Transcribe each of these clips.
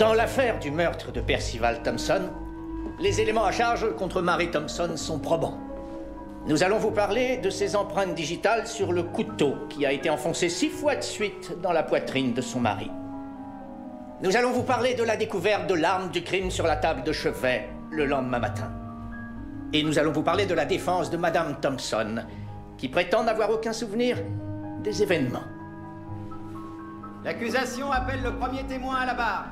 Dans l'affaire du meurtre de Percival Thompson, les éléments à charge contre Mary Thompson sont probants. Nous allons vous parler de ces empreintes digitales sur le couteau qui a été enfoncé 6 fois de suite dans la poitrine de son mari. Nous allons vous parler de la découverte de l'arme du crime sur la table de chevet le lendemain matin. Et nous allons vous parler de la défense de Madame Thompson, qui prétend n'avoir aucun souvenir des événements. L'accusation appelle le premier témoin à la barre.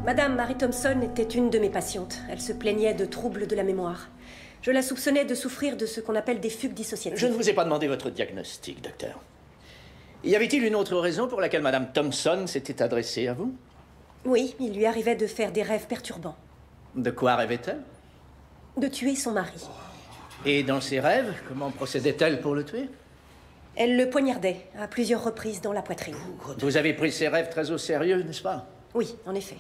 Madame Mary Thompson était une de mes patientes. Elle se plaignait de troubles de la mémoire. Je la soupçonnais de souffrir de ce qu'on appelle des fugues dissociatives. Je ne vous ai pas demandé votre diagnostic, docteur. Y avait-il une autre raison pour laquelle Madame Thompson s'était adressée à vous? Oui, il lui arrivait de faire des rêves perturbants. De quoi rêvait-elle? De tuer son mari. Et dans ses rêves, comment procédait-elle pour le tuer? Elle le poignardait à plusieurs reprises dans la poitrine. Vous avez pris ses rêves très au sérieux, n'est-ce pas? Oui, en effet.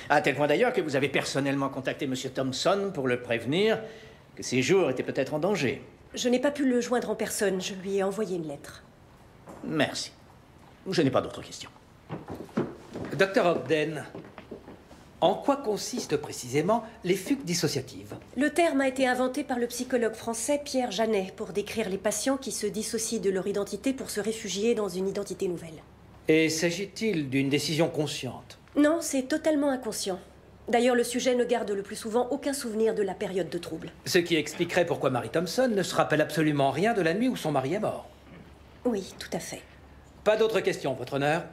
À tel point d'ailleurs que vous avez personnellement contacté M. Thompson pour le prévenir que ses jours étaient peut-être en danger. Je n'ai pas pu le joindre en personne. Je lui ai envoyé une lettre. Merci. Je n'ai pas d'autres questions. Docteur Ogden, en quoi consistent précisément les fugues dissociatives? Le terme a été inventé par le psychologue français Pierre Janet pour décrire les patients qui se dissocient de leur identité pour se réfugier dans une identité nouvelle. Et s'agit-il d'une décision consciente? Non, c'est totalement inconscient. D'ailleurs, le sujet ne garde le plus souvent aucun souvenir de la période de trouble. Ce qui expliquerait pourquoi Mary Thompson ne se rappelle absolument rien de la nuit où son mari est mort. Oui, tout à fait. Pas d'autres questions, votre honneur?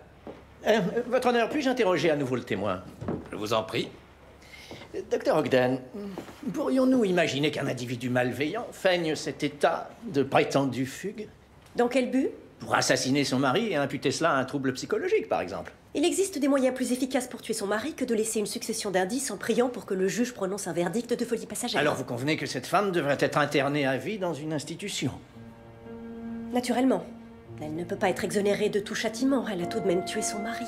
Votre honneur, puis-je interroger à nouveau le témoin? Je vous en prie. Docteur Ogden, pourrions-nous imaginer qu'un individu malveillant feigne cet état de prétendue fugue? Dans quel but? Pour assassiner son mari et imputer cela à un trouble psychologique, par exemple. Il existe des moyens plus efficaces pour tuer son mari que de laisser une succession d'indices en priant pour que le juge prononce un verdict de folie passagère. Alors vous convenez que cette femme devrait être internée à vie dans une institution? Naturellement. Elle ne peut pas être exonérée de tout châtiment. Elle a tout de même tué son mari.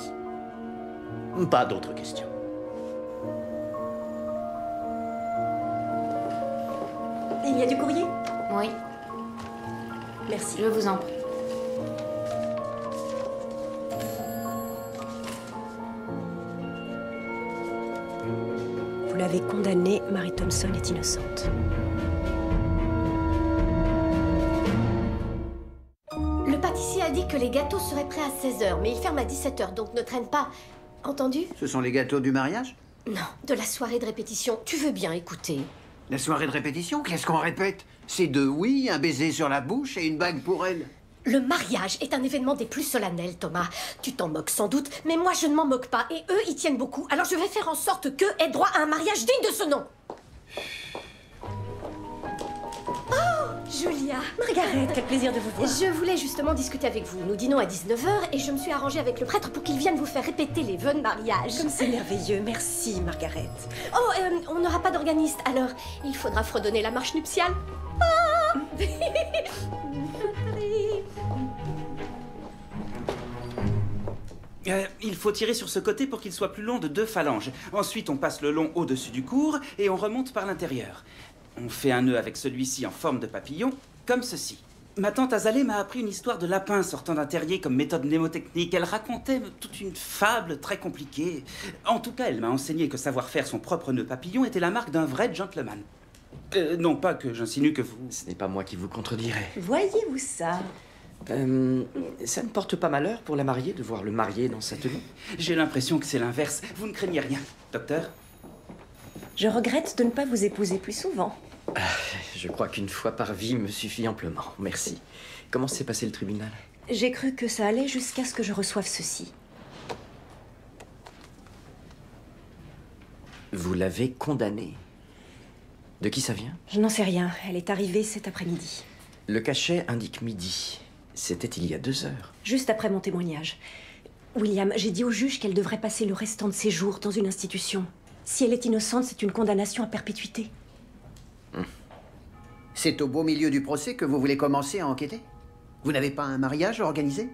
Pas d'autres questions. Il y a du courrier? Oui, Merci. je vous en prie. Vous l'avez condamnée, Mary Thompson est innocente. Le pâtissier a dit que les gâteaux seraient prêts à 16h, mais il ferme à 17h, donc ne traîne pas. Entendu? Ce sont les gâteaux du mariage? Non, de la soirée de répétition. Tu veux bien écouter? La soirée de répétition? Qu'est-ce qu'on répète? C'est 2 oui, un baiser sur la bouche et une bague pour elle. Le mariage est un événement des plus solennels, Thomas. Tu t'en moques sans doute, mais moi je ne m'en moque pas, et eux, ils tiennent beaucoup. Alors je vais faire en sorte qu'eux aient droit à un mariage digne de ce nom. Julia, Margaret, quel plaisir de vous voir. je voulais justement discuter avec vous. Nous dînons à 19h et je me suis arrangée avec le prêtre pour qu'il vienne vous faire répéter les vœux de mariage. Comme c'est merveilleux. Merci, Margaret. Oh, on n'aura pas d'organiste, alors il faudra fredonner la marche nuptiale. Ah Il faut tirer sur ce côté pour qu'il soit plus long de 2 phalanges. Ensuite, on passe le long au-dessus du court et on remonte par l'intérieur. On fait un nœud avec celui-ci en forme de papillon, comme ceci. Ma tante Azalée m'a appris une histoire de lapin sortant d'un terrier comme méthode mnémotechnique. Elle racontait toute une fable très compliquée. En tout cas, elle m'a enseigné que savoir faire son propre nœud papillon était la marque d'un vrai gentleman. Non pas que j'insinue que vous... Ce n'est pas moi qui vous contredirai. Voyez-vous ça? Ça ne porte pas malheur pour la mariée de voir le marié dans sa tenue? J'ai l'impression que c'est l'inverse. Vous ne craignez rien, docteur? Je regrette de ne pas vous épouser plus souvent. Je crois qu'une fois par vie me suffit amplement. Merci. Comment s'est passé le tribunal? J'ai cru que ça allait jusqu'à ce que je reçoive ceci. Vous l'avez condamnée. De qui ça vient? Je n'en sais rien. Elle est arrivée cet après-midi. Le cachet indique midi. C'était il y a 2 heures. Juste après mon témoignage. William, j'ai dit au juge qu'elle devrait passer le restant de ses jours dans une institution. Si elle est innocente, c'est une condamnation à perpétuité. C'est au beau milieu du procès que vous voulez commencer à enquêter? Vous n'avez pas un mariage organisé?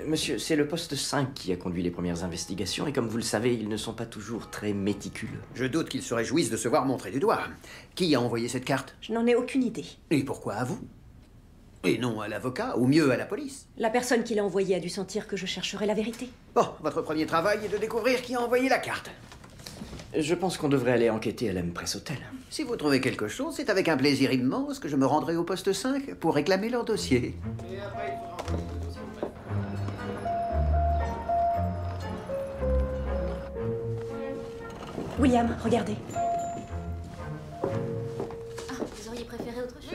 Monsieur, c'est le poste 5 qui a conduit les premières investigations et comme vous le savez, ils ne sont pas toujours très méticuleux. Je doute qu'ils se réjouissent de se voir montrer du doigt. Qui a envoyé cette carte? Je n'en ai aucune idée. Et pourquoi à vous? Et non à l'avocat, ou mieux à la police. La personne qui l'a envoyé a dû sentir que je chercherais la vérité. Bon, votre premier travail est de découvrir qui a envoyé la carte. Je pense qu'on devrait aller enquêter à l'Empress Hotel. Si vous trouvez quelque chose, c'est avec un plaisir immense que je me rendrai au poste 5 pour réclamer leur dossier. William, regardez. Vous auriez préféré autre chose?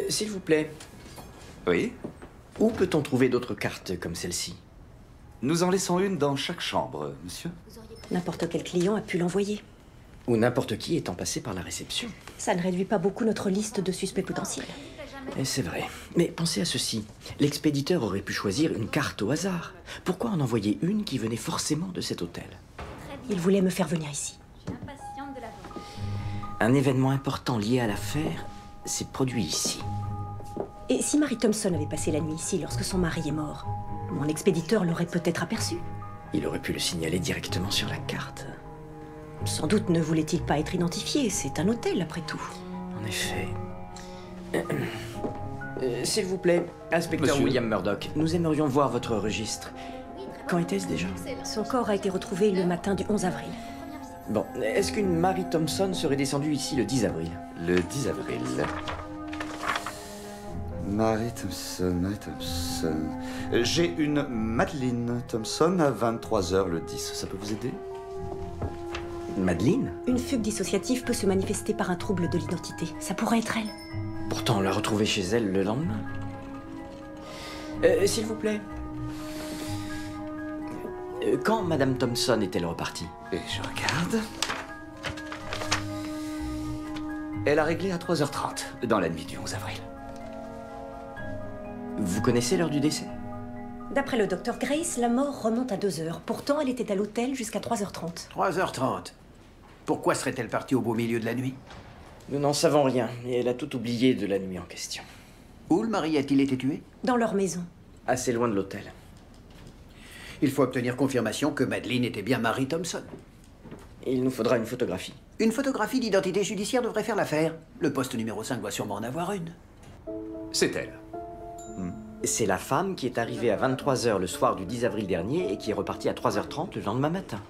S'il vous plaît, Oui. où peut-on trouver d'autres cartes comme celle-ci? Nous en laissons une dans chaque chambre, monsieur. N'importe quel client a pu l'envoyer. Ou n'importe qui étant passé par la réception. Ça ne réduit pas beaucoup notre liste de suspects potentiels. Et c'est vrai. Mais pensez à ceci. L'expéditeur aurait pu choisir une carte au hasard. Pourquoi en envoyer une qui venait forcément de cet hôtel? Il voulait me faire venir ici. Un événement important lié à l'affaire s'est produit ici. Et si Mary Thompson avait passé la nuit ici lorsque son mari est mort, mon expéditeur l'aurait peut-être aperçu. Il aurait pu le signaler directement sur la carte. Sans doute ne voulait-il pas être identifié. C'est un hôtel, après tout. En effet. S'il vous plaît, inspecteur Monsieur. William Murdoch, nous aimerions voir votre registre. Quand était-ce déjà? Son corps a été retrouvé le matin du 11 avril. Bon, est-ce qu'une Mary Thompson serait descendue ici le 10 avril? Le 10 avril. Mary Thompson. J'ai une Madeleine Thompson à 23h le 10. Ça peut vous aider? Madeleine? Une fugue dissociative peut se manifester par un trouble de l'identité. Ça pourrait être elle. Pourtant, on l'a retrouvée chez elle le lendemain. S'il vous plaît. Quand Madame Thompson est-elle repartie? Et je regarde. Elle a réglé à 3h30, dans la nuit du 11 avril. Vous connaissez l'heure du décès? D'après le docteur Grace, la mort remonte à 2 heures. Pourtant, elle était à l'hôtel jusqu'à 3h30. 3h30. Pourquoi serait-elle partie au beau milieu de la nuit? Nous n'en savons rien, et elle a tout oublié de la nuit en question. Où le mari a-t-il été tué? Dans leur maison. Assez loin de l'hôtel. Il faut obtenir confirmation que Madeleine était bien Mary Thompson. Il nous faudra une photographie. Une photographie d'identité judiciaire devrait faire l'affaire. Le poste numéro 5 doit sûrement en avoir une. C'est elle. C'est la femme qui est arrivée à 23h le soir du 10 avril dernier et qui est repartie à 3h30 le lendemain matin.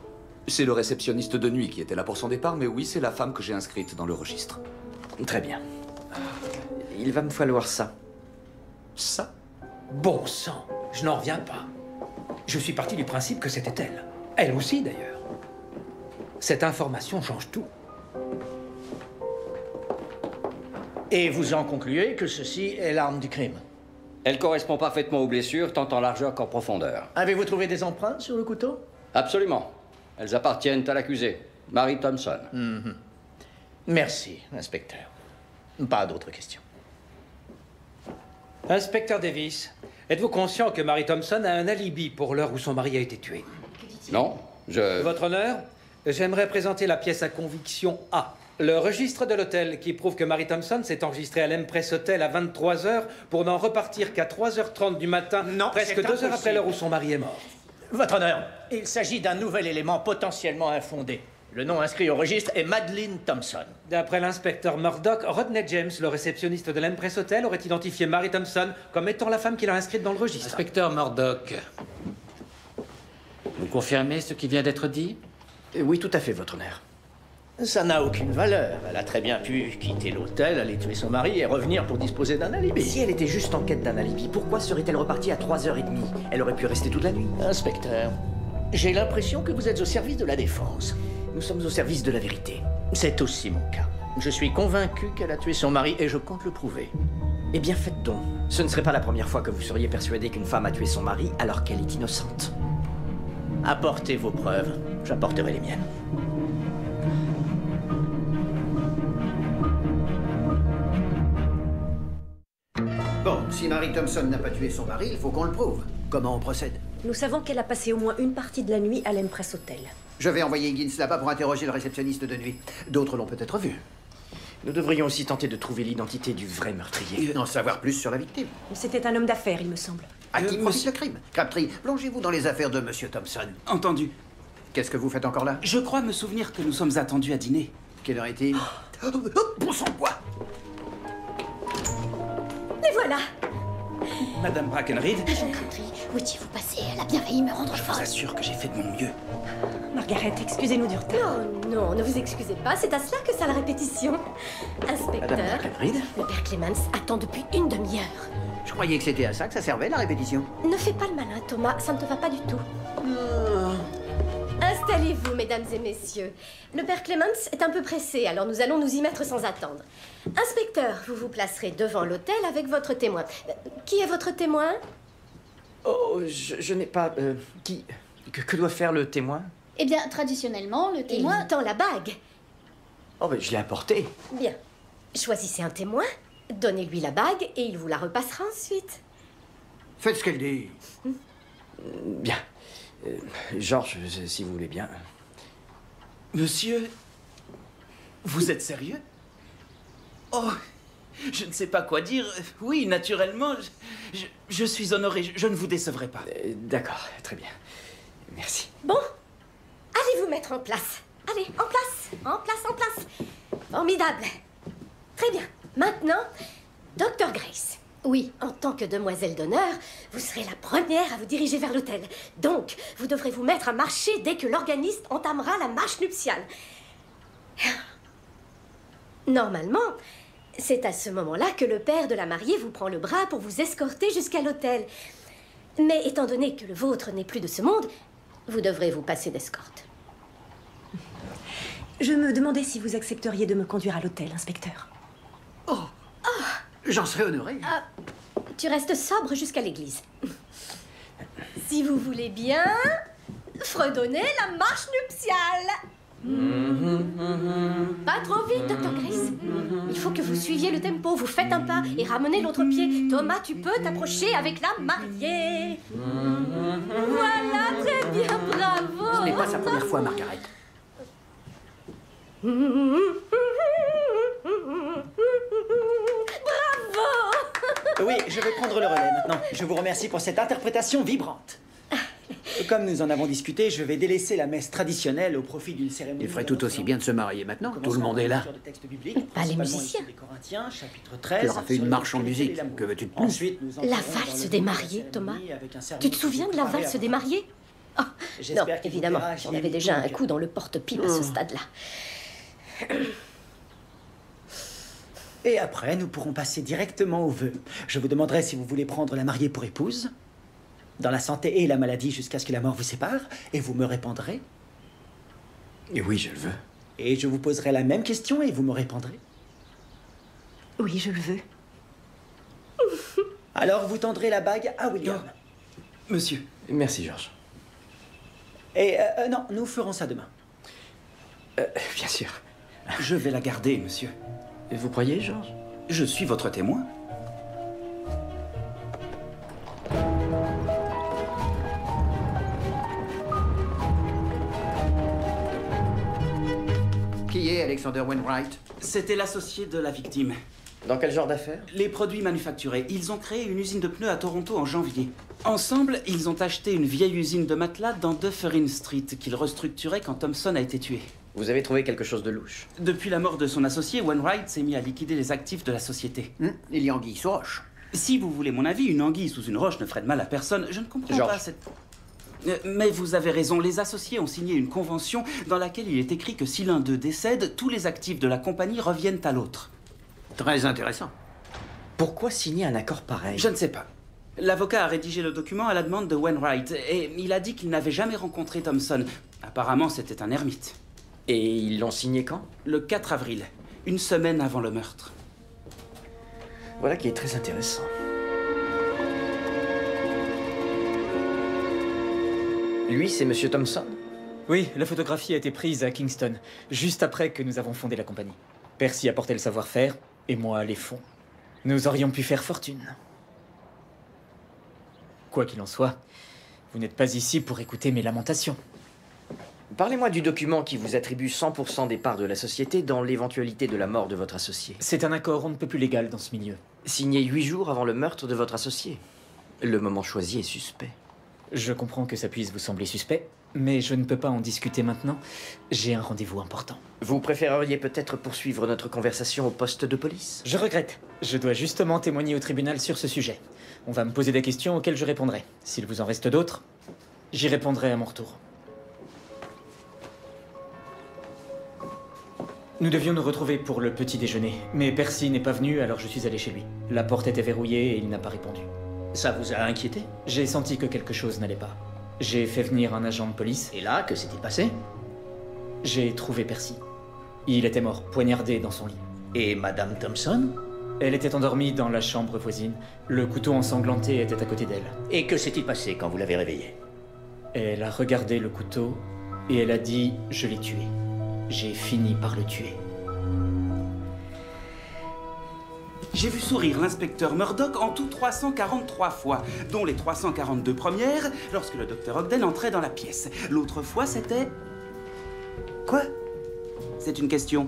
C'est le réceptionniste de nuit qui était là pour son départ, mais oui, c'est la femme que j'ai inscrite dans le registre. Très bien. Il va me falloir ça. Ça? Bon sang, je n'en reviens pas. Je suis parti du principe que c'était elle. Elle aussi, d'ailleurs. Cette information change tout. Et vous en concluez que ceci est l'arme du crime. Elle correspond parfaitement aux blessures, tant en largeur qu'en profondeur. Avez-vous trouvé des empreintes sur le couteau? Absolument. Elles appartiennent à l'accusée, Mary Thompson. Merci, inspecteur. Pas d'autres questions. Inspecteur Davis, êtes-vous conscient que Mary Thompson a un alibi pour l'heure où son mari a été tué? Non, Votre honneur, j'aimerais présenter la pièce à conviction A. Le registre de l'hôtel qui prouve que Mary Thompson s'est enregistrée à l'Empress Hotel à 23h pour n'en repartir qu'à 3h30 du matin, Non, presque c'est 2 heures impossible. après l'heure où son mari est mort. Votre honneur, il s'agit d'un nouvel élément potentiellement infondé. Le nom inscrit au registre est Madeleine Thompson. D'après l'inspecteur Murdoch, Rodney James, le réceptionniste de l'Empress Hotel, aurait identifié Mary Thompson comme étant la femme qu'il a inscrite dans le registre. Inspecteur Murdoch, vous confirmez ce qui vient d'être dit? Oui, tout à fait, votre honneur. Ça n'a aucune valeur. Elle a très bien pu quitter l'hôtel, aller tuer son mari et revenir pour disposer d'un Mais alibi. si elle était juste en quête d'un alibi, pourquoi serait-elle repartie à 3h30? Elle aurait pu rester toute la nuit. Inspecteur, j'ai l'impression que vous êtes au service de la défense. Nous sommes au service de la vérité. C'est aussi mon cas. Je suis convaincu qu'elle a tué son mari et je compte le prouver. Eh bien, faites donc. Ce ne serait pas la première fois que vous seriez persuadé qu'une femme a tué son mari alors qu'elle est innocente. Apportez vos preuves, j'apporterai les miennes. Bon, si Mary Thompson n'a pas tué son mari, il faut qu'on le prouve. Comment on procède? Nous savons qu'elle a passé au moins une partie de la nuit à l'Empress Hotel. Je vais envoyer Higgins là-bas pour interroger le réceptionniste de nuit. D'autres l'ont peut-être vu. Nous devrions aussi tenter de trouver l'identité du vrai meurtrier. Et en savoir plus sur la victime. C'était un homme d'affaires, il me semble. À qui profite monsieur- le crime? Crabtree, plongez-vous dans les affaires de Monsieur Thompson. Entendu. Qu'est-ce que vous faites encore là? Je crois me souvenir que nous sommes attendus à dîner. Quelle heure est-il? Bon sang, quoi? Les voilà. Madame Brackenreed, J'en prie, où étiez-vous passée? Elle a bien failli me rendre je vous folle. assure que j'ai fait de mon mieux. Margaret, excusez-nous du retard. Oh non, ne vous excusez pas, c'est à cela que sert la répétition. Inspecteur, Madame Brackenreed, le père Clemens attend depuis une demi-heure. je croyais que c'était à ça que ça servait, la répétition. Ne fais pas le malin, Thomas, ça ne te va pas du tout. Installez-vous, mesdames et messieurs. Le père Clemens est un peu pressé, alors nous allons nous y mettre sans attendre. Inspecteur, vous vous placerez devant l'hôtel avec votre témoin. Qui est votre témoin? Oh, je n'ai pas... Que doit faire le témoin? Eh bien, traditionnellement, le Il témoin... vous tend la bague. Oh, ben, je l'ai apporté. Bien. Choisissez un témoin, donnez-lui la bague et il vous la repassera ensuite. Faites ce qu'elle dit. Bien. Georges, si vous voulez bien. Monsieur, vous êtes sérieux? Oh, je ne sais pas quoi dire. Oui, naturellement, je suis honoré. Je ne vous décevrai pas. D'accord, très bien. Merci. Bon, allez vous mettre en place. Allez, en place, en place, en place. Formidable. Très bien. Maintenant, Dr. Grace. Oui, en tant que demoiselle d'honneur, vous serez la première à vous diriger vers l'hôtel. Donc, vous devrez vous mettre à marcher dès que l'organiste entamera la marche nuptiale. Normalement, c'est à ce moment-là que le père de la mariée vous prend le bras pour vous escorter jusqu'à l'hôtel. Mais étant donné que le vôtre n'est plus de ce monde, vous devrez vous passer d'escorte. Je me demandais si vous accepteriez de me conduire à l'hôtel, inspecteur. J'en serais honoré. Tu restes sobre jusqu'à l'église. Si vous voulez bien, fredonnez la marche nuptiale. Pas trop vite, Dr. Grace. Il faut que vous suiviez le tempo. Vous faites un pas et ramenez l'autre pied. Thomas, tu peux t'approcher avec la mariée. Voilà, très bien, bravo. Ce n'est pas sa première fois, Margaret. Oui, je vais prendre le relais maintenant. Je vous remercie pour cette interprétation vibrante. Comme nous en avons discuté, je vais délaisser la messe traditionnelle au profit d'une cérémonie. Il ferait tout aussi bien de se marier maintenant. Tout le monde est là. Pas les musiciens. Tu leur as fait une marche en musique. Que veux-tu de plus? La valse des mariés, Thomas. Tu te souviens de la valse des mariés? Oh, non, évidemment, on avait déjà un coup dans le porte-pipe à ce stade-là. Et après, nous pourrons passer directement aux vœux. Je vous demanderai si vous voulez prendre la mariée pour épouse, dans la santé et la maladie jusqu'à ce que la mort vous sépare, et vous me répondrez. Et oui, je le veux. Et je vous poserai la même question et vous me répondrez. Oui, je le veux. Alors vous tendrez la bague à William. Monsieur. Merci, Georges. Et non, nous ferons ça demain. Bien sûr. Je vais la garder, monsieur. Et vous croyez, Georges? Je suis votre témoin. Qui est Alexander Wainwright? C'était l'associé de la victime. Dans quel genre d'affaires? Les produits manufacturés. Ils ont créé une usine de pneus à Toronto en janvier. Ensemble, ils ont acheté une vieille usine de matelas dans Dufferin Street qu'ils restructuraient quand Thompson a été tué. Vous avez trouvé quelque chose de louche? Depuis la mort de son associé, Wainwright s'est mis à liquider les actifs de la société. Il y a anguille sous roche. Si vous voulez mon avis, une anguille sous une roche ne ferait de mal à personne. Je ne comprends Georges. pas cette... Mais vous avez raison, les associés ont signé une convention dans laquelle il est écrit que si l'un d'eux décède, tous les actifs de la compagnie reviennent à l'autre. Très intéressant. Pourquoi signer un accord pareil? Je ne sais pas. L'avocat a rédigé le document à la demande de Wainwright et il a dit qu'il n'avait jamais rencontré Thompson. Apparemment, c'était un ermite. Et ils l'ont signé quand? Le 4 avril, une semaine avant le meurtre. Voilà qui est très intéressant. Lui, c'est Monsieur Thompson? Oui, la photographie a été prise à Kingston, juste après que nous avons fondé la compagnie. Percy apportait le savoir-faire, et moi les fonds. Nous aurions pu faire fortune. Quoi qu'il en soit, vous n'êtes pas ici pour écouter mes lamentations. Parlez-moi du document qui vous attribue 100% des parts de la société dans l'éventualité de la mort de votre associé. C'est un accord on ne peut plus légal dans ce milieu. Signé 8 jours avant le meurtre de votre associé. Le moment choisi est suspect. Je comprends que ça puisse vous sembler suspect, mais je ne peux pas en discuter maintenant. J'ai un rendez-vous important. Vous préféreriez peut-être poursuivre notre conversation au poste de police? Je regrette. Je dois justement témoigner au tribunal sur ce sujet. On va me poser des questions auxquelles je répondrai. S'il vous en reste d'autres, j'y répondrai à mon retour. Nous devions nous retrouver pour le petit déjeuner, mais Percy n'est pas venu, alors je suis allé chez lui. La porte était verrouillée et il n'a pas répondu. Ça vous a inquiété? J'ai senti que quelque chose n'allait pas. J'ai fait venir un agent de police. Et là, que s'est-il passé? J'ai trouvé Percy. Il était mort, poignardé dans son lit. Et Madame Thompson? Elle était endormie dans la chambre voisine. Le couteau ensanglanté était à côté d'elle. Et que s'est-il passé quand vous l'avez réveillée? Elle a regardé le couteau et elle a dit « Je l'ai tué ». J'ai fini par le tuer. J'ai vu sourire l'inspecteur Murdoch en tout 343 fois, dont les 342 premières lorsque le docteur Ogden entrait dans la pièce. L'autre fois, c'était... Quoi? C'est une question.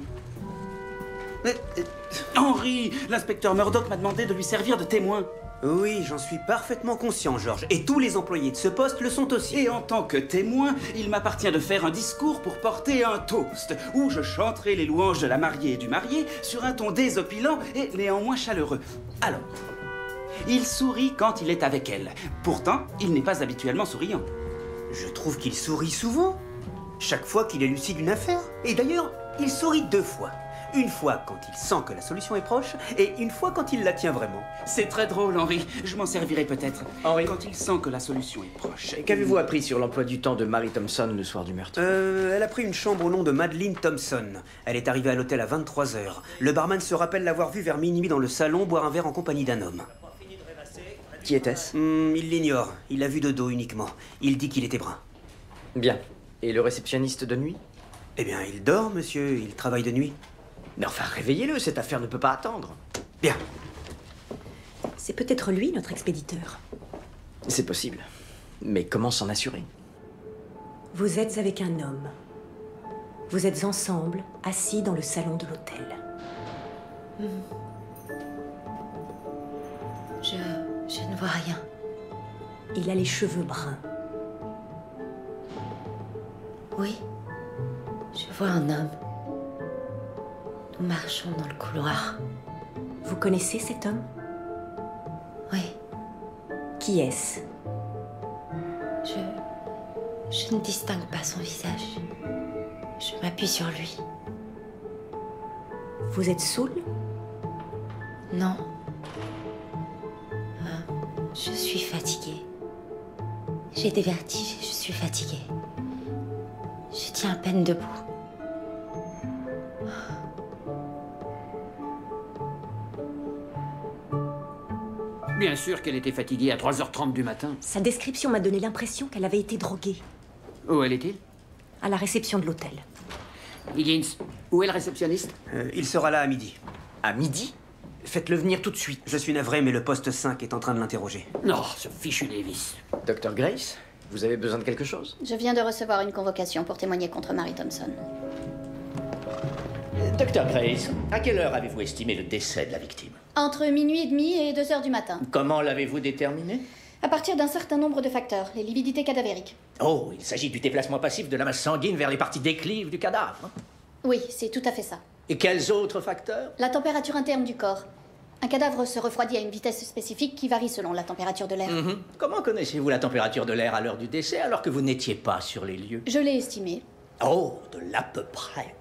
Henry, l'inspecteur Murdoch m'a demandé de lui servir de témoin. Oui, j'en suis parfaitement conscient, George. Et tous les employés de ce poste le sont aussi. Et en tant que témoin, il m'appartient de faire un discours pour porter un toast, où je chanterai les louanges de la mariée et du marié sur un ton désopilant et néanmoins chaleureux. Alors, il sourit quand il est avec elle. Pourtant, il n'est pas habituellement souriant. Je trouve qu'il sourit souvent. Chaque fois qu'il élucide une affaire. Et d'ailleurs, il sourit 2 fois. Une fois quand il sent que la solution est proche, et une fois quand il la tient vraiment. C'est très drôle, Henry. Je m'en servirai peut-être. Henry, quand il sent que la solution est proche. Qu'avez-vous appris sur l'emploi du temps de Mary Thompson le soir du meurtre? Elle a pris une chambre au nom de Madeleine Thompson. Elle est arrivée à l'hôtel à 23 h. Le barman se rappelle l'avoir vue vers minuit dans le salon boire un verre en compagnie d'un homme. Qui était-ce? Il l'ignore. Il l'a vu de dos uniquement. Il dit qu'il était brun. Bien. Et le réceptionniste de nuit? Eh bien, il dort, monsieur. Il travaille de nuit. Mais enfin, réveillez-le, cette affaire ne peut pas attendre. Bien. C'est peut-être lui, notre expéditeur. C'est possible. Mais comment s'en assurer? Vous êtes avec un homme. Vous êtes ensemble, assis dans le salon de l'hôtel. Je ne vois rien. Il a les cheveux bruns. Oui, je vois un homme. Nous marchons dans le couloir. Vous connaissez cet homme? Oui. Qui est-ce? Je ne distingue pas son visage. Je m'appuie sur lui. Vous êtes saoul? Non. Je suis fatiguée. J'ai des vertiges et je suis fatiguée. Je tiens à peine debout. Bien sûr qu'elle était fatiguée à 3h30 du matin. Sa description m'a donné l'impression qu'elle avait été droguée. Où elle est-il? À la réception de l'hôtel. Higgins, où est le réceptionniste? Il sera là à midi. À midi? Faites-le venir tout de suite. Je suis navré, mais le poste 5 est en train de l'interroger. Non, ce fichu Davis. Dr. Grace, vous avez besoin de quelque chose? Je viens de recevoir une convocation pour témoigner contre Mary Thompson. Dr. Grace, à quelle heure avez-vous estimé le décès de la victime? Entre minuit et demi et 2 h du matin. Comment l'avez-vous déterminé? À partir d'un certain nombre de facteurs, les lividités cadavériques. Oh, il s'agit du déplacement passif de la masse sanguine vers les parties déclives du cadavre. Oui, c'est tout à fait ça. Et quels autres facteurs? La température interne du corps. Un cadavre se refroidit à une vitesse spécifique qui varie selon la température de l'air. Comment connaissez-vous la température de l'air à l'heure du décès alors que vous n'étiez pas sur les lieux? Je l'ai estimé. Oh, de l'à peu près.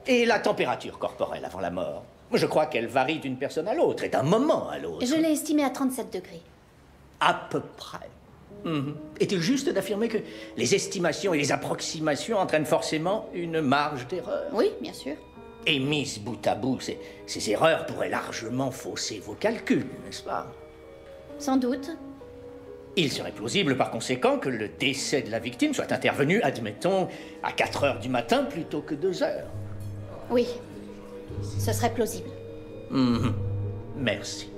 Et la température corporelle avant la mort? Je crois qu'elle varie d'une personne à l'autre et d'un moment à l'autre. Je l'ai estimé à 37 degrés. À peu près. Est-il juste d'affirmer que les estimations et les approximations entraînent forcément une marge d'erreur? Oui, bien sûr. Et mises bout à bout, ces erreurs pourraient largement fausser vos calculs, n'est-ce pas? Sans doute. Il serait plausible par conséquent que le décès de la victime soit intervenu, admettons, à 4 heures du matin plutôt que 2 heures. Oui, ce serait plausible. Merci.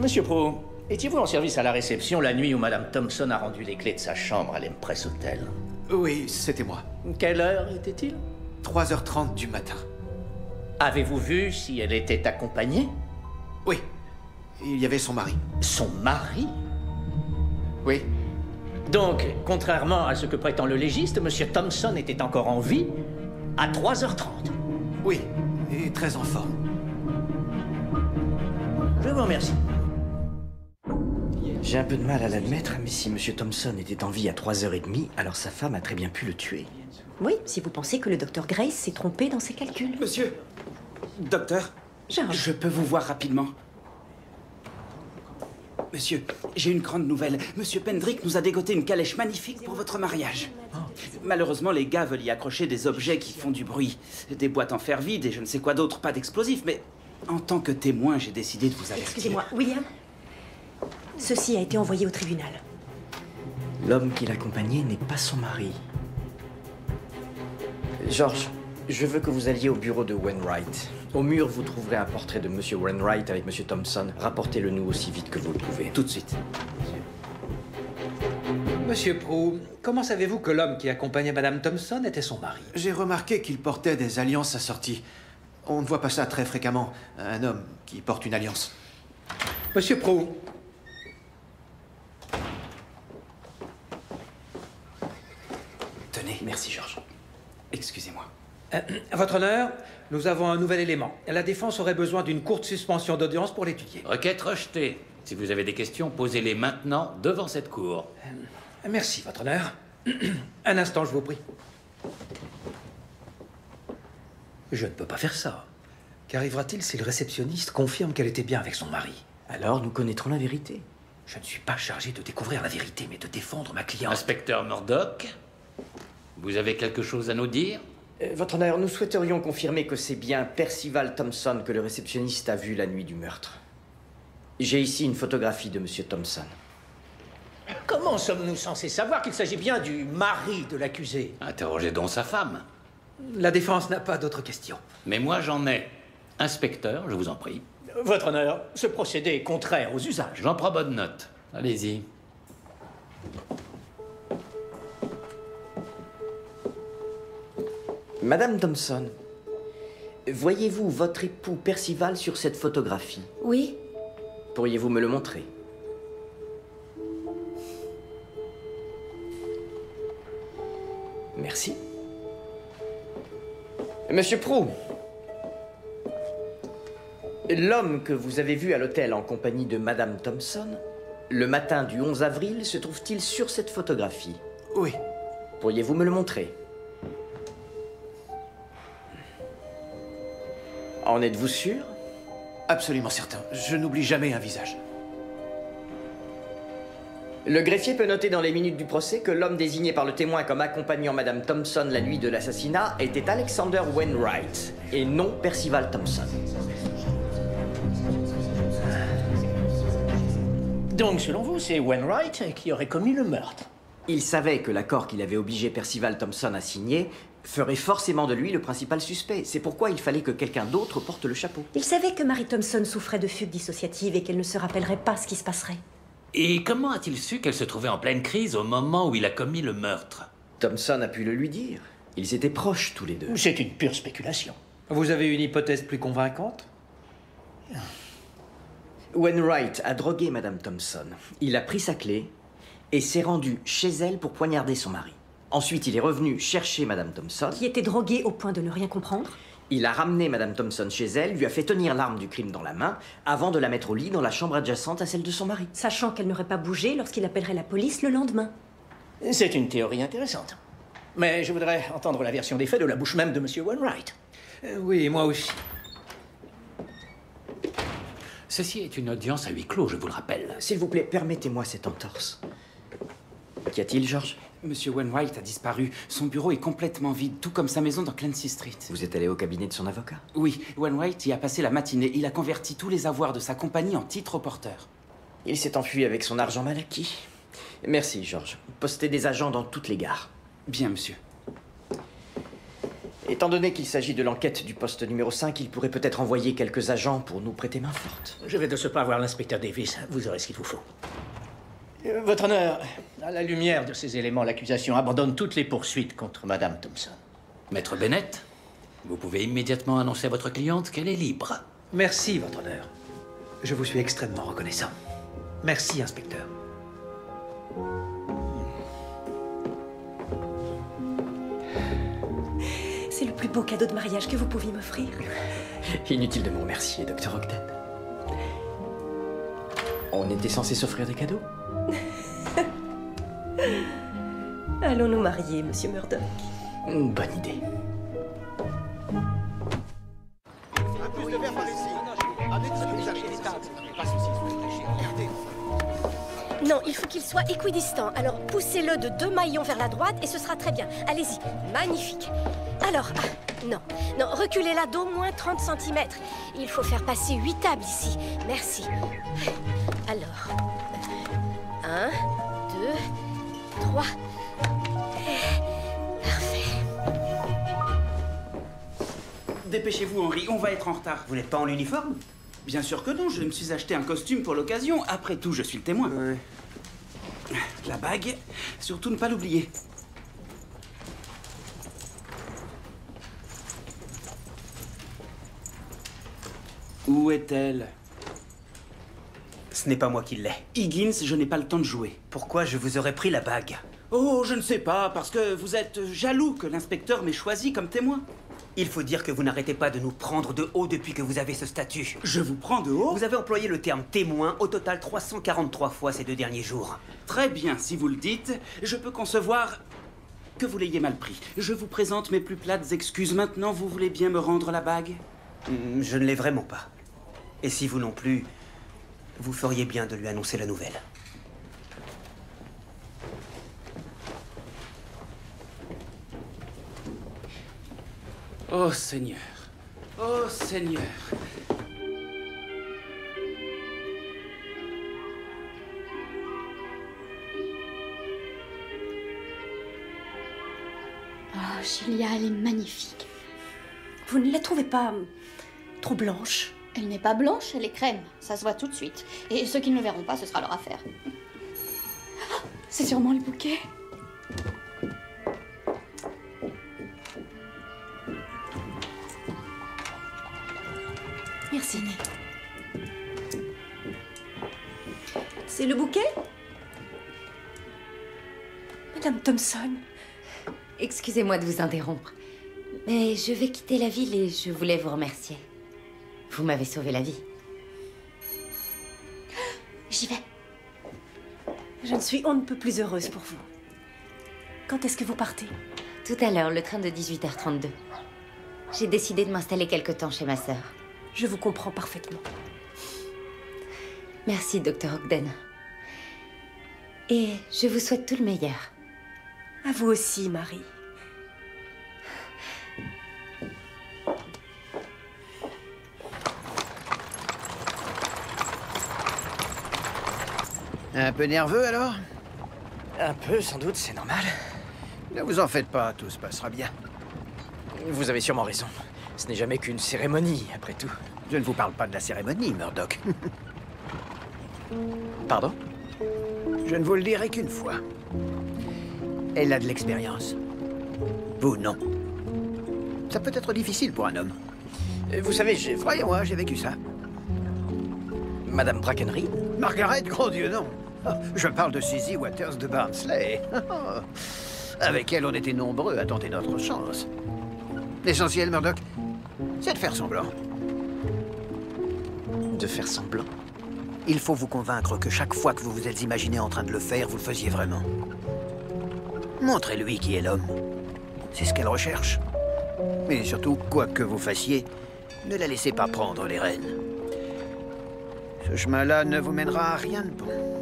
Monsieur Poe, étiez-vous en service à la réception la nuit où Madame Thompson a rendu les clés de sa chambre à l'Empress Hotel? Oui, c'était moi. Quelle heure était-il? 3h30 du matin. Avez-vous vu si elle était accompagnée? Oui. Il y avait son mari. Son mari? Oui. Donc, contrairement à ce que prétend le légiste, M. Thompson était encore en vie à 3h30. Oui, et très en forme. Je vous remercie. J'ai un peu de mal à l'admettre, mais si M. Thompson était en vie à 3h30, alors sa femme a très bien pu le tuer. Oui, si vous pensez que le docteur Grace s'est trompé dans ses calculs. Monsieur, docteur, George. je peux vous voir rapidement. Monsieur, j'ai une grande nouvelle. Monsieur Pendrick nous a dégoté une calèche magnifique pour votre mariage. Malheureusement, les gars veulent y accrocher des objets qui font du bruit. Des boîtes en fer vide et je ne sais quoi d'autre, pas d'explosifs, mais en tant que témoin, j'ai décidé de vous avertir. Excusez-moi, William. Ceci a été envoyé au tribunal. L'homme qui l'accompagnait n'est pas son mari. George, je veux que vous alliez au bureau de Wainwright. Au mur, vous trouverez un portrait de M. Wainwright avec M. Thompson. Rapportez-le nous aussi vite que vous le pouvez. Tout de suite. Monsieur Prou, comment savez-vous que l'homme qui accompagnait Madame Thompson était son mari? J'ai remarqué qu'il portait des alliances assorties. On ne voit pas ça très fréquemment, un homme qui porte une alliance. Monsieur Prou. Tenez. Merci, George. Excusez-moi. Votre honneur, nous avons un nouvel élément. La défense aurait besoin d'une courte suspension d'audience pour l'étudier. Requête rejetée. Si vous avez des questions, posez-les maintenant devant cette cour. Merci, votre honneur. Un instant, je vous prie. Je ne peux pas faire ça. Qu'arrivera-t-il si le réceptionniste confirme qu'elle était bien avec son mari? Alors, nous connaîtrons la vérité. Je ne suis pas chargé de découvrir la vérité, mais de défendre ma cliente. Inspecteur Murdoch, vous avez quelque chose à nous dire? Votre honneur, nous souhaiterions confirmer que c'est bien Percival Thompson que le réceptionniste a vu la nuit du meurtre. J'ai ici une photographie de M. Thompson. Comment sommes-nous censés savoir qu'il s'agit bien du mari de l'accusé? Interrogez donc sa femme. La défense n'a pas d'autres questions. Mais moi, j'en ai. Inspecteur, je vous en prie. Votre honneur, ce procédé est contraire aux usages. J'en prends bonne note. Allez-y. Madame Thompson, voyez-vous votre époux Percival sur cette photographie? Oui. Pourriez-vous me le montrer? Merci. Monsieur Prou, l'homme que vous avez vu à l'hôtel en compagnie de Madame Thompson, le matin du 11 avril, se trouve-t-il sur cette photographie? Oui. Pourriez-vous me le montrer? En êtes-vous sûr? Absolument certain. Je n'oublie jamais un visage. Le greffier peut noter dans les minutes du procès que l'homme désigné par le témoin comme accompagnant Madame Thompson la nuit de l'assassinat était Alexander Wainwright et non Percival Thompson. Donc, selon vous, c'est Wainwright qui aurait commis le meurtre? Il savait que l'accord qu'il avait obligé Percival Thompson à signer ferait forcément de lui le principal suspect. C'est pourquoi il fallait que quelqu'un d'autre porte le chapeau. Il savait que Mary Thompson souffrait de fugue dissociative et qu'elle ne se rappellerait pas ce qui se passerait. Et comment a-t-il su qu'elle se trouvait en pleine crise au moment où il a commis le meurtre? Thompson a pu le lui dire. Ils étaient proches tous les deux. C'est une pure spéculation. Vous avez une hypothèse plus convaincante? Wainwright a drogué Madame Thompson. Il a pris sa clé et s'est rendu chez elle pour poignarder son mari. Ensuite, il est revenu chercher Madame Thompson. Qui était droguée au point de ne rien comprendre. Il a ramené Madame Thompson chez elle, lui a fait tenir l'arme du crime dans la main, avant de la mettre au lit dans la chambre adjacente à celle de son mari. Sachant qu'elle n'aurait pas bougé lorsqu'il appellerait la police le lendemain. C'est une théorie intéressante. Mais je voudrais entendre la version des faits de la bouche même de M. Wainwright. Oui, moi aussi. Ceci est une audience à huis clos, je vous le rappelle. S'il vous plaît, permettez-moi cette entorse. Qu'y a-t-il, George? Monsieur Wainwright a disparu. Son bureau est complètement vide, tout comme sa maison dans Clancy Street. Vous êtes allé au cabinet de son avocat? Oui, Wainwright y a passé la matinée. Il a converti tous les avoirs de sa compagnie en titres au porteur. Il s'est enfui avec son argent mal acquis. Merci, George. Postez des agents dans toutes les gares. Bien, monsieur. Étant donné qu'il s'agit de l'enquête du poste numéro 5, il pourrait peut-être envoyer quelques agents pour nous prêter main forte. Je vais de ce pas voir l'inspecteur Davis. Vous aurez ce qu'il vous faut. Votre honneur, à la lumière de ces éléments, l'accusation abandonne toutes les poursuites contre Madame Thompson. Maître Bennett, vous pouvez immédiatement annoncer à votre cliente qu'elle est libre. Merci, votre honneur. Je vous suis extrêmement reconnaissant. Merci, inspecteur. plus beau cadeau de mariage que vous pouviez m'offrir. Inutile de me remercier, Dr. Ogden. On était censé s'offrir des cadeaux? Allons nous marier, Monsieur Murdoch. Bonne idée. Non, il faut qu'il soit équidistant. Alors, poussez-le de 2 maillons vers la droite et ce sera très bien. Allez-y. Magnifique. Alors, non. Non, reculez-la d'au moins 30 cm. Il faut faire passer 8 tables ici. Merci. Alors, 1, 2, 3. Parfait. Dépêchez-vous, Henri, on va être en retard. Vous n'êtes pas en uniforme? Bien sûr que non, je me suis acheté un costume pour l'occasion. Après tout, je suis le témoin. Ouais. La bague, surtout ne pas l'oublier. Où est-elle? Ce n'est pas moi qui l'ai. Higgins, je n'ai pas le temps de jouer. Pourquoi je vous aurais pris la bague? Oh, je ne sais pas, parce que vous êtes jaloux que l'inspecteur m'ait choisi comme témoin. Il faut dire que vous n'arrêtez pas de nous prendre de haut depuis que vous avez ce statut. Je vous prends de haut? Vous avez employé le terme témoin au total 343 fois ces 2 derniers jours. Très bien, si vous le dites, je peux concevoir que vous l'ayez mal pris. Je vous présente mes plus plates excuses. Maintenant, vous voulez bien me rendre la bague? Je ne l'ai vraiment pas. Et si vous non plus, vous feriez bien de lui annoncer la nouvelle. Oh Seigneur, oh Seigneur. Oh, Julia, elle est magnifique. Vous ne la trouvez pas trop blanche? Elle n'est pas blanche, elle est crème. Ça se voit tout de suite. Et ceux qui ne le verront pas, ce sera leur affaire. Oh, c'est sûrement le bouquet. Merci. C'est le bouquet? Madame Thompson. Excusez-moi de vous interrompre, mais je vais quitter la ville et je voulais vous remercier. Vous m'avez sauvé la vie. J'y vais. Je ne suis on ne peut plus heureuse pour vous. Quand est-ce que vous partez? Tout à l'heure, le train de 18h32. J'ai décidé de m'installer quelque temps chez ma sœur. Je vous comprends parfaitement. Merci, Dr. Ogden. Et je vous souhaite tout le meilleur. À vous aussi, Marie. Un peu nerveux alors? Un peu, sans doute, c'est normal. Ne vous en faites pas, tout se passera bien. Vous avez sûrement raison. Ce n'est jamais qu'une cérémonie, après tout. Je ne vous parle pas de la cérémonie, Murdoch. Pardon? Je ne vous le dirai qu'une fois. Elle a de l'expérience. Vous, non. Ça peut être difficile pour un homme. Vous savez, Croyez-moi, j'ai vécu ça. Madame Brackenry? Margaret, grand Dieu, non. Je parle de Suzy Waters de Barnsley. Avec elle, on était nombreux à tenter notre chance. L'essentiel, Murdoch, c'est de faire semblant. De faire semblant? Il faut vous convaincre que chaque fois que vous vous êtes imaginé en train de le faire, vous le faisiez vraiment. Montrez-lui qui est l'homme. C'est ce qu'elle recherche. Mais surtout, quoi que vous fassiez, ne la laissez pas prendre les rênes. Ce chemin-là ne vous mènera à rien de bon.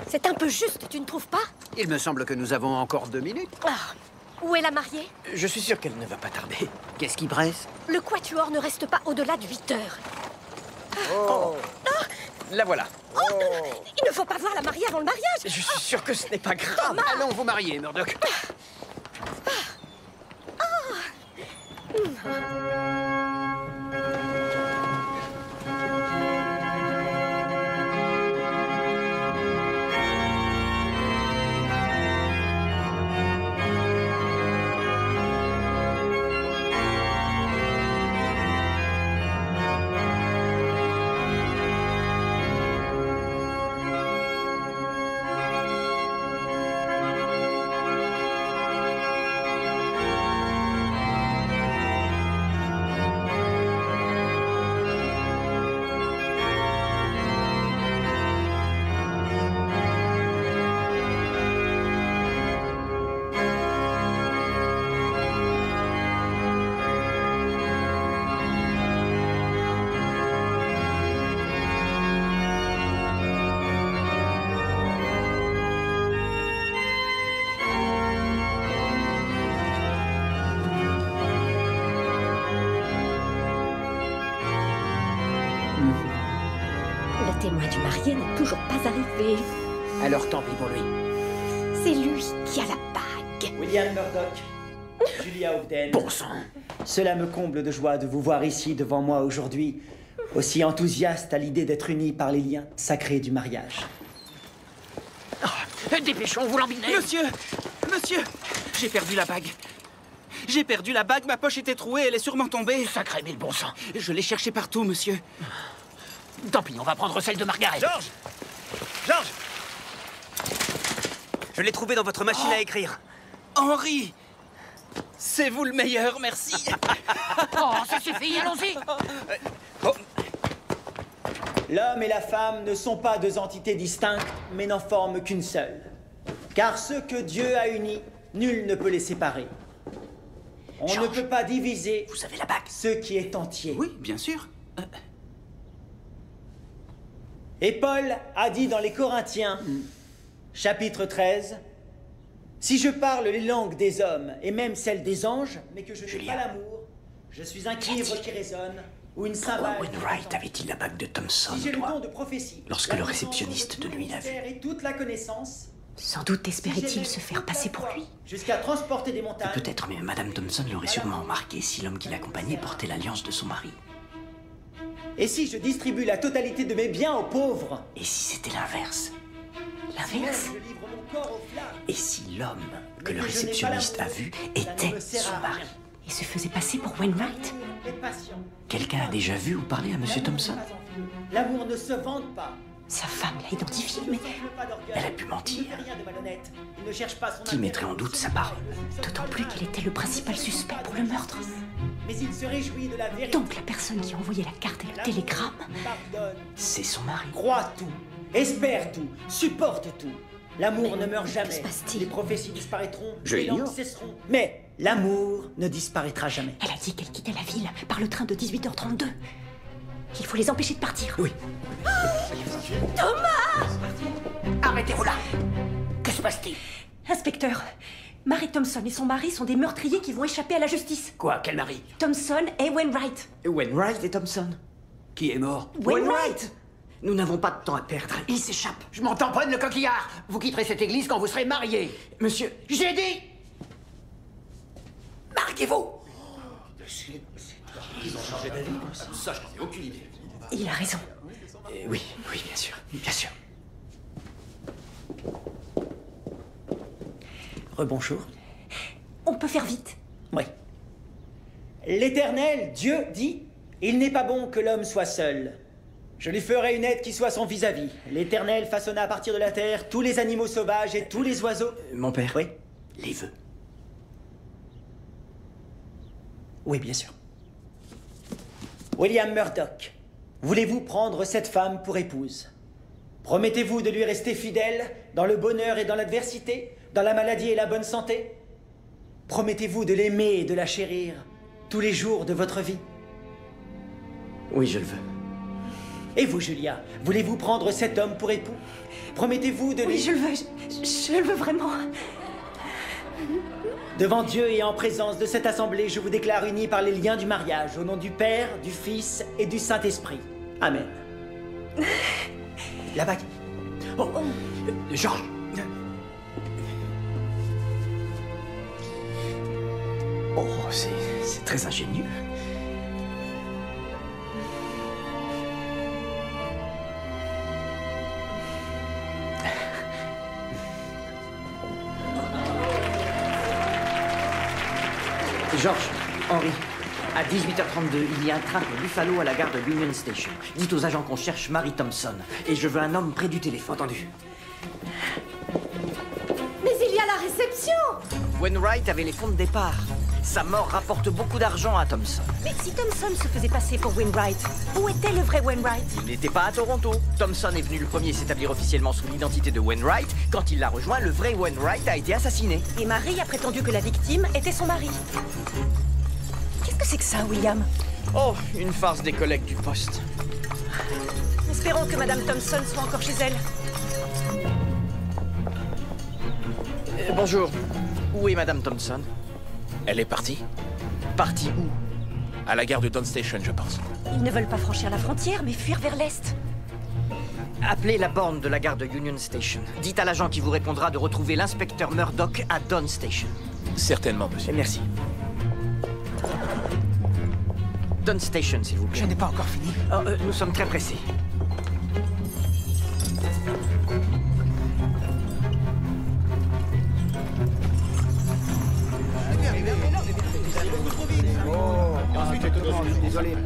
C'est un peu juste, tu ne trouves pas? Il me semble que nous avons encore 2 minutes. Ah, où est la mariée? Je suis sûr qu'elle ne va pas tarder. Qu'est-ce qui presse? Le quatuor ne reste pas au-delà de 8 heures. Oh. La voilà. Oh, il ne faut pas voir la mariée avant le mariage. Je suis sûr que ce n'est pas grave. Allons vous marier, Murdoch. Le témoin du marié n'est toujours pas arrivé. Alors tant pis pour lui. C'est lui qui a la bague. William Murdoch, Julia Ogden. Bon sang. Cela me comble de joie de vous voir ici devant moi aujourd'hui, aussi enthousiaste à l'idée d'être unis par les liens sacrés du mariage. Oh, dépêchons-vous l'embiner. Monsieur, j'ai perdu la bague. J'ai perdu la bague, ma poche était trouée, elle est sûrement tombée. Sacré mille bon sang. Je l'ai cherchée partout, monsieur. Tant pis, on va prendre celle de Margaret. George! Je l'ai trouvée dans votre machine à écrire. Henri! C'est vous le meilleur, merci. Oh, ça suffit, allons-y. L'homme et la femme ne sont pas deux entités distinctes, mais n'en forment qu'une seule. Car ce que Dieu a uni, nul ne peut les séparer. On ne peut pas diviser, vous avez la bague, ce qui est entier. Oui, bien sûr. Et Paul a dit dans les Corinthiens, chapitre 13, « Si je parle les langues des hommes et même celles des anges, mais que je n'ai pas l'amour, je suis un cuivre qui résonne ou une cymbale. » Wainwright avait-il la bague de Thompson, Si j'ai le don de prophétie, lorsque le réceptionniste de lui l'a vu. Et toute la connaissance, sans doute espérait-il se faire passer pour lui. Jusqu'à transporter des montagnes. Peut-être, mais Madame Thompson l'aurait sûrement remarqué si l'homme qui l'accompagnait portait l'alliance de son mari. Et si je distribue la totalité de mes biens aux pauvres? Et si c'était l'inverse? L'inverse? Et si l'homme que le réceptionniste a vu était son mari? Et se faisait passer pour Wainwright? Quelqu'un a déjà vu ou parlé à Monsieur Thompson? L'amour ne se vante pas. Sa femme l'a identifié, mais... Elle a pu mentir. Il ne cherche pas son Qui mettrait en doute sa parole? D'autant plus qu'elle était le principal suspect pour le meurtre. Mais il se réjouit de la vérité. Donc la personne qui a envoyé la carte et le télégramme... C'est son mari. Crois tout, espère tout, supporte tout. L'amour ne meurt jamais. Que se passe-t-il? Les prophéties disparaîtront, Je les langues l'ignore. cesseront. Mais l'amour ne disparaîtra jamais. Elle a dit qu'elle quittait la ville par le train de 18h32. Il faut les empêcher de partir. Oui. Thomas! Arrêtez-vous là! Que se passe-t-il? Inspecteur, Mary Thompson et son mari sont des meurtriers qui vont échapper à la justice. Quoi? Quel mari? Thompson et Wainwright. Wainwright et Thompson. Qui est mort? Wainwright! Nous n'avons pas de temps à perdre. Il s'échappe. Je m'en tamponne le coquillard. Vous quitterez cette église quand vous serez mariés. Monsieur, j'ai dit... Marquez-vous. Ils ont changé d'avis comme ça? Ça, je n'en ai aucune idée. Il a raison. Oui, bien sûr, bien sûr. Rebonjour. On peut faire vite. Oui. L'Éternel, Dieu, dit, « Il n'est pas bon que l'homme soit seul. Je lui ferai une aide qui soit son vis-à-vis. L'Éternel façonna à partir de la terre tous les animaux sauvages et tous les oiseaux. » Mon père. Oui. Les vœux. Oui, bien sûr. William Murdoch, voulez-vous prendre cette femme pour épouse? Promettez-vous de lui rester fidèle dans le bonheur et dans l'adversité, dans la maladie et la bonne santé? Promettez-vous de l'aimer et de la chérir tous les jours de votre vie? Oui, je le veux. Et vous, Julia, voulez-vous prendre cet homme pour époux? Promettez-vous de lui... Oui, je le veux. Je le veux vraiment. Devant Dieu et en présence de cette assemblée, je vous déclare unis par les liens du mariage, au nom du Père, du Fils et du Saint-Esprit. Amen. la bague. Oh, Georges. Oh, c'est très ingénieux. Georges, Henri, à 18h32, il y a un train pour Buffalo à la gare de Union Station. Dites aux agents qu'on cherche Mary Thompson. Et je veux un homme près du téléphone. Entendu. Mais il y a la réception! Wainwright avait les fonds de départ. Sa mort rapporte beaucoup d'argent à Thompson. Mais si Thompson se faisait passer pour Wainwright, où était le vrai Wainwright? Il n'était pas à Toronto. Thompson est venu le premier s'établir officiellement sous l'identité de Wainwright. Quand il l'a rejoint, le vrai Wainwright a été assassiné. Et Marie a prétendu que la victime était son mari. Qu'est-ce que c'est que ça, William? Oh, une farce des collègues du poste. Espérons que Madame Thompson soit encore chez elle. Bonjour. Où est Madame Thompson? Elle est partie. Partie où? À la gare de Don Station, je pense. Ils ne veulent pas franchir la frontière, mais fuir vers l'est. Appelez la borne de la gare de Union Station. Dites à l'agent qui vous répondra de retrouver l'inspecteur Murdoch à Don Station. Certainement, monsieur. Merci. Don Station, s'il vous plaît. Je n'ai pas encore fini. Oh, nous sommes très pressés. Désolé.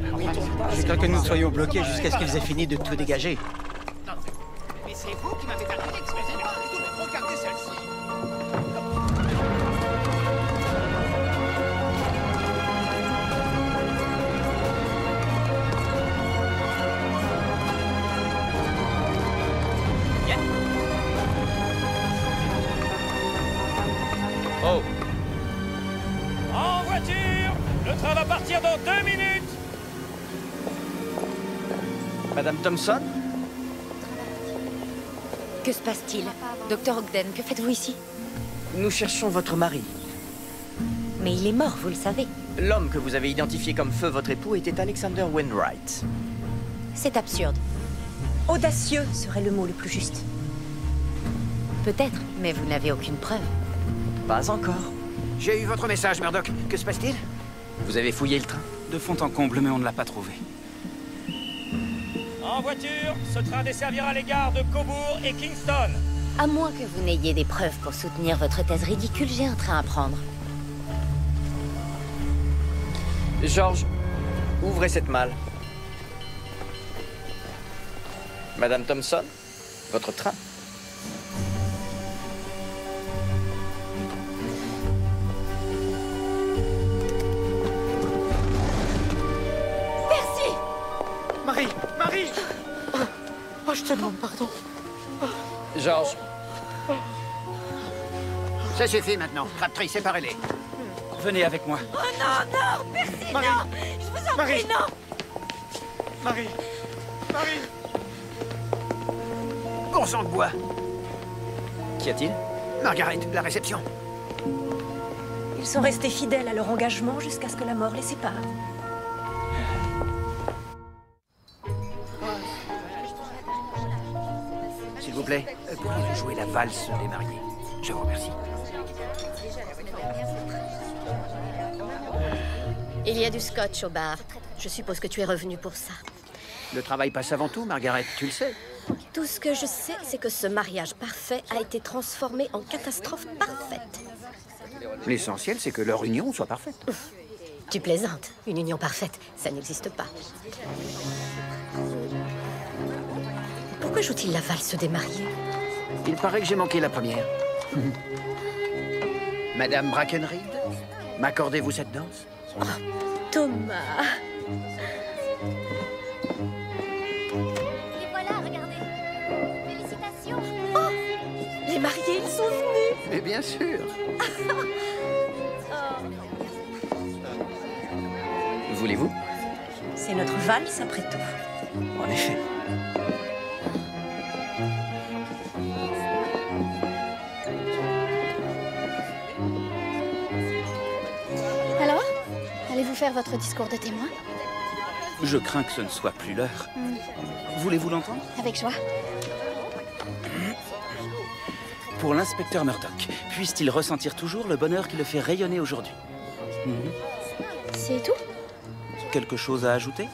J'ai cru que nous soyons bloqués jusqu'à ce qu'ils aient fini de tout dégager. Mais c'est vous qui m'avez arrêté, excusez-moi. Regardez celle-ci. Oh. En voiture! Le train va partir dans 2 minutes! Madame Thompson? Que se passe-t-il? Docteur Ogden, que faites-vous ici? Nous cherchons votre mari. Mais il est mort, vous le savez. L'homme que vous avez identifié comme feu votre époux était Alexander Wainwright. C'est absurde. Audacieux serait le mot le plus juste. Peut-être, mais vous n'avez aucune preuve. Pas encore. J'ai eu votre message, Murdoch. Que se passe-t-il? Vous avez fouillé le train? De fond en comble, mais on ne l'a pas trouvé. En voiture, ce train desservira les gares de Cobourg et Kingston. À moins que vous n'ayez des preuves pour soutenir votre thèse ridicule, j'ai un train à prendre. Georges, ouvrez cette malle. Madame Thompson, votre train. Merci! Marie! Marie! Oh, je te demande pardon. Georges. Ça suffit maintenant. Crabtree, séparez-les. Venez avec moi. Oh non, non! Merci, Marie. non! Je vous en Marie. prie, non! Marie! Marie! Bon sang de bois. Qu'y a-t-il? Margaret, la réception. Ils sont restés fidèles à leur engagement jusqu'à ce que la mort les sépare. S'il vous plaît, pourriez-vous jouer la valse des mariés? Je vous remercie. Il y a du scotch au bar. Je suppose que tu es revenu pour ça. Le travail passe avant tout, Margaret, tu le sais. Tout ce que je sais, c'est que ce mariage parfait a été transformé en catastrophe parfaite. L'essentiel, c'est que leur union soit parfaite. Tu plaisantes. Une union parfaite, ça n'existe pas. Pourquoi joue-t-il la valse des mariés? Il paraît que j'ai manqué la première. Madame Brackenreed, m'accordez-vous cette danse? Oh, Thomas. Et voilà, regardez. Félicitations. Oh, les mariés, ils sont venus. Mais bien sûr. Voulez-vous? C'est notre valse après tout. En effet. Alors, allez-vous faire votre discours de témoin? Je crains que ce ne soit plus l'heure. Voulez-vous l'entendre? Avec joie. Pour l'inspecteur Murdoch, puisse-t-il ressentir toujours le bonheur qui le fait rayonner aujourd'hui? C'est tout? Quelque chose à ajouter?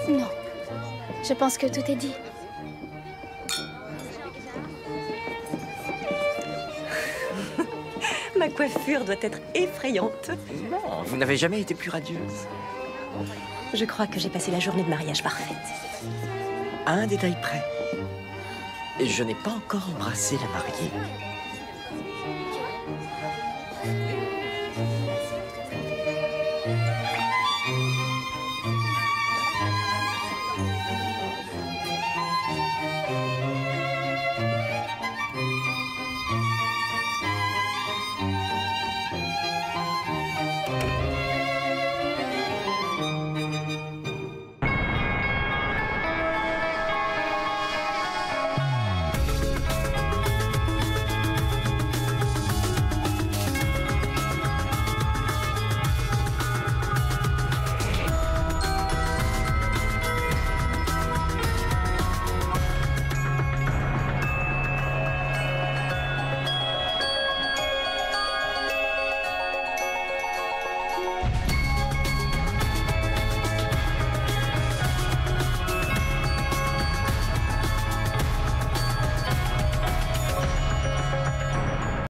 Non. Je pense que tout est dit. Ma coiffure doit être effrayante. Non, vous n'avez jamais été plus radieuse. Je crois que j'ai passé la journée de mariage parfaite. À un détail près. Je n'ai pas encore embrassé la mariée.